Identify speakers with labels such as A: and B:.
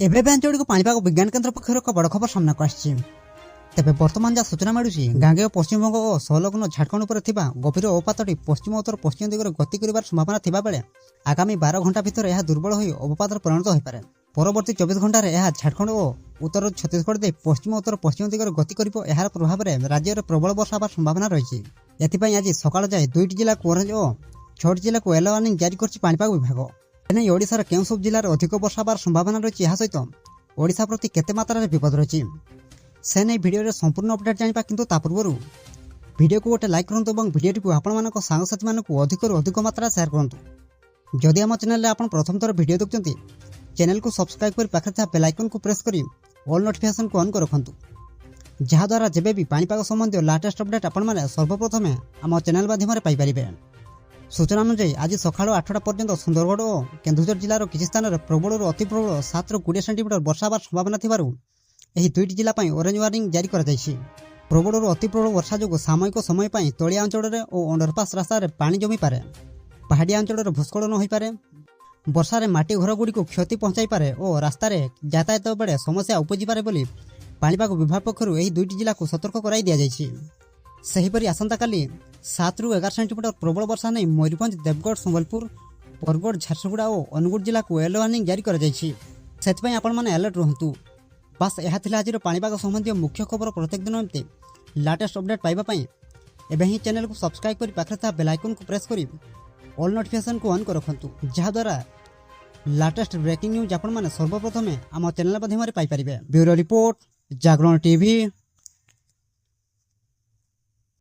A: एबे अंचल को पाणीपाग विज्ञान केन्द्र पक्षर एक बड़ खबर सामना को आसी। तेबे वर्तमान जहाँ सूचना मिलूँ गांगे पश्चिमबंग और संलग्न झारखंड उपर गभीर अवपातटी पश्चिम उत्तर पश्चिम दिगरे गति कर संभावना थिबा बेले आगामी 12 घंटा भितर यह दुर्बल हो अवपात परिणत हो पारे। परवर्ती 24 घंटे यह झारखंड और उत्तर छत्तीसगढ़ दे पश्चिम उत्तर पश्चिम दिगरे गति कर यार प्रभाव में राज्य में प्रबल वर्षा होगा संभावना रही। एथिपाई आज सकाळ जाए 2टी जिला को ऑरेंज और 6टी जिला को येलो वार्निंग जारी कर पाणीपाग विभाग। एने ओडिशार केउं सब जिलार अधिक वर्षा होबार संभावना रही यह सहित ओडिशा प्रति केते मात्रा विपद रही से नहीं भिडियो संपूर्ण अपडेट जानिबा। किंतु ता पूर्व भिडियो को गोटे लाइक करंतु और भिडियोटी को आपण मानक सांगसाथी मानक अधिक मात्रा शेयर करंतु। जदि आम चैनल आपण प्रथम थर भिडियो देखुछंती चैनल को सब्सक्राइब कर पाखे था बेल आइकन को प्रेस करी ऑल नोटिफिकेशन को ऑन कर रखंतु, जहा द्वारा जेबे भी पाणीपाग संबंधी लेटेस्ट अपडेट आपण माने सर्वप्रथम आम चैनल माध्यम पाई परिबे। सूचना अनुसार आज सकाळ 8टा पर्यंत सुंदरगढ़ और केन्दुझर जिलार किसी स्थान में प्रबल और अति प्रबल 7 ରୁ 20 सेंटीमीटर वर्षा होबार संभावना थिबारु एही 2टी जिला पई ऑरेंज वार्निंग जारी करा जायछि। प्रबल और अति प्रबल वर्षा जो सामयिक समय पई तलिया अंचल में और अंडरपास रास्ता रे पानी जमी पारे, पहाड़िया अंचल में भूस्खलन हो पारे, वर्षा रे माटी घर गुड़ी को क्षति पहुंचाई पारे और रास्ता रे यातायात बेले समस्या उपजी पारे बोली पाणीपाग विभाग पक्षरु एही 2टी जिला को सतर्क कराई दिया जायछि। सेहीपरि आसंता काली 7 ରୁ 11 सेंटीमीटर प्रबल वर्षा नहीं मयूरभंज, देवगढ़, संबलपुर, बरगढ़, झारसुगुड़ा और अनुगुड़ जिला को येलो वार्निंग जारी कर जायछि। सेथिपई आपण माने अलर्ट रहंतु। बस यह थिला आज पाणीपाग संबंधी मुख्य खबर। प्रत्येक दिन एमती लेटेस्ट अपडेट पाइबा पई एबे ही चैनल को सब्सक्राइब करी पाखरे था बेल आइकन को प्रेस करी ऑल नोटिफिकेशन को ऑन कर रखंतु, जहा द्वारा लेटेस्ट ब्रेकिंग न्यूज आपण माने सर्वप्रथम आम चैनल माध्यम पाई परिबे। ब्यूरो रिपोर्ट, जागरण टीवी।